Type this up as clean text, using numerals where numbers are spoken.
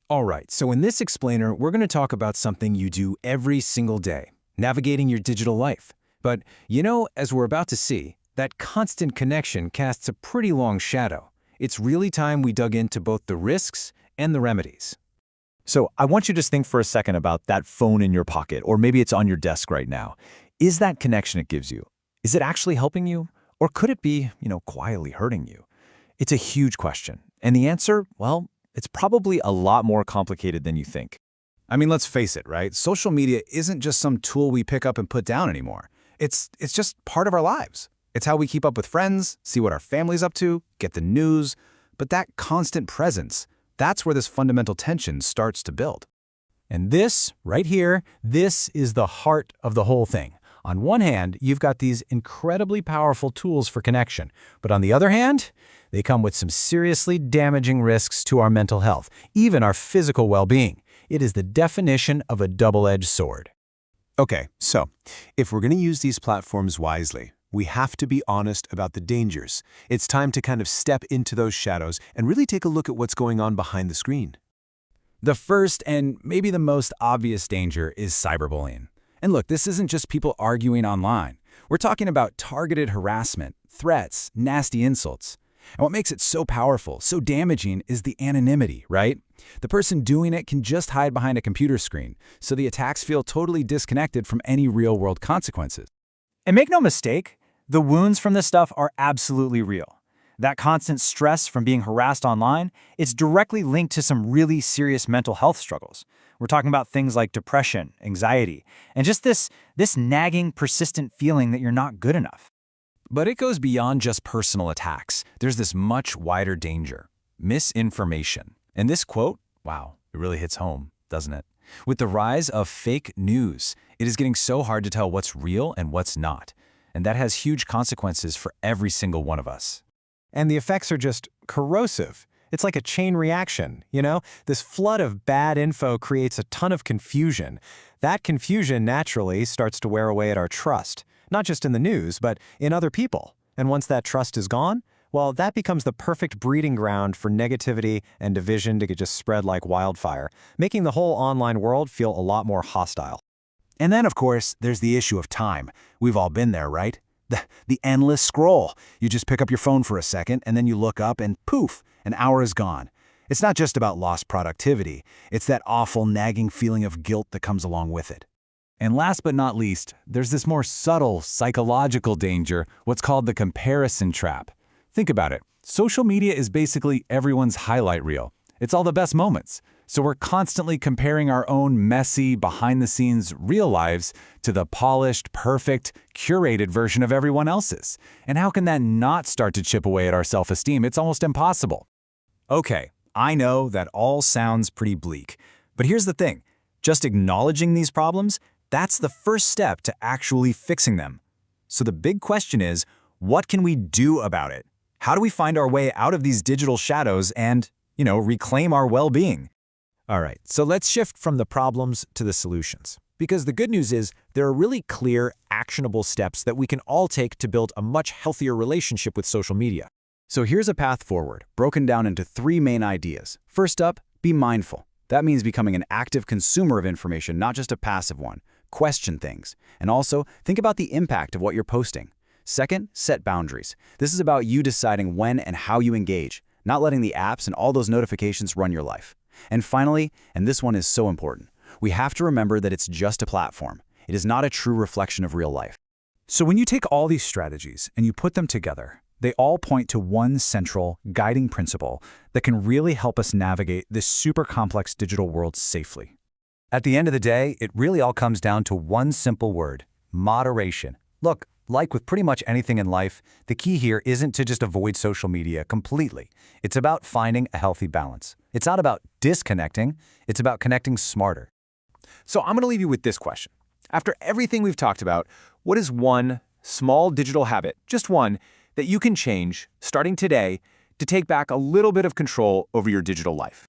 All right, so in this explainer, we're going to talk about something you do every single day, navigating your digital life. But, as we're about to see, that constant connection casts a pretty long shadow. It's really time we dug into both the risks and the remedies. So I want you to just think for a second about that phone in your pocket, or maybe it's on your desk right now. Is that connection it gives you? Is it actually helping you? Or could it be, quietly hurting you? It's a huge question. And the answer, well, it's probably a lot more complicated than you think. I mean, let's face it, right? Social media isn't just some tool we pick up and put down anymore. It's just part of our lives. It's how we keep up with friends, see what our family's up to, get the news. But that constant presence, that's where this fundamental tension starts to build. And this, right here, this is the heart of the whole thing. On one hand, you've got these incredibly powerful tools for connection. But on the other hand, they come with some seriously damaging risks to our mental health, even our physical well-being. It is the definition of a double-edged sword. Okay, so if we're going to use these platforms wisely, we have to be honest about the dangers. It's time to kind of step into those shadows and really take a look at what's going on behind the screen. The first and maybe the most obvious danger is cyberbullying. And look, this isn't just people arguing online. We're talking about targeted harassment, threats, nasty insults. And what makes it so powerful, so damaging, is the anonymity, right? The person doing it can just hide behind a computer screen, so the attacks feel totally disconnected from any real-world consequences. And make no mistake, the wounds from this stuff are absolutely real. That constant stress from being harassed online, it's directly linked to some really serious mental health struggles. We're talking about things like depression, anxiety, and just this nagging, persistent feeling that you're not good enough. But it goes beyond just personal attacks. There's this much wider danger: misinformation. And this quote, wow, it really hits home, doesn't it? With the rise of fake news, it is getting so hard to tell what's real and what's not. And that has huge consequences for every single one of us. And the effects are just corrosive. It's like a chain reaction, This flood of bad info creates a ton of confusion. That confusion naturally starts to wear away at our trust, not just in the news, but in other people. And once that trust is gone, well, that becomes the perfect breeding ground for negativity and division to just spread like wildfire, making the whole online world feel a lot more hostile. And then, of course, there's the issue of time. We've all been there, right? The endless scroll. You just pick up your phone for a second, and then you look up, and poof, an hour is gone. It's not just about lost productivity. It's that awful, nagging feeling of guilt that comes along with it. And last but not least, there's this more subtle, psychological danger, what's called the comparison trap. Think about it. Social media is basically everyone's highlight reel. It's all the best moments. So we're constantly comparing our own messy, behind-the-scenes real lives to the polished, perfect, curated version of everyone else's. And how can that not start to chip away at our self-esteem? It's almost impossible. Okay, I know that all sounds pretty bleak. But here's the thing. Just acknowledging these problems, that's the first step to actually fixing them. So the big question is, what can we do about it? How do we find our way out of these digital shadows and, reclaim our well-being? All right, so let's shift from the problems to the solutions. Because the good news is there are really clear, actionable steps that we can all take to build a much healthier relationship with social media. So here's a path forward, broken down into 3 main ideas. First up, be mindful. That means becoming an active consumer of information, not just a passive one. Question things. And also, think about the impact of what you're posting. Second, set boundaries. This is about you deciding when and how you engage, not letting the apps and all those notifications run your life. And finally, and this one is so important, we have to remember that it's just a platform. It is not a true reflection of real life. So when you take all these strategies and you put them together, they all point to one central, guiding principle that can really help us navigate this super complex digital world safely. At the end of the day, it really all comes down to one simple word: moderation. Look, like with pretty much anything in life, the key here isn't to just avoid social media completely. It's about finding a healthy balance. It's not about disconnecting, it's about connecting smarter. So I'm going to leave you with this question. After everything we've talked about, what is one small digital habit, just one, that you can change starting today to take back a little bit of control over your digital life?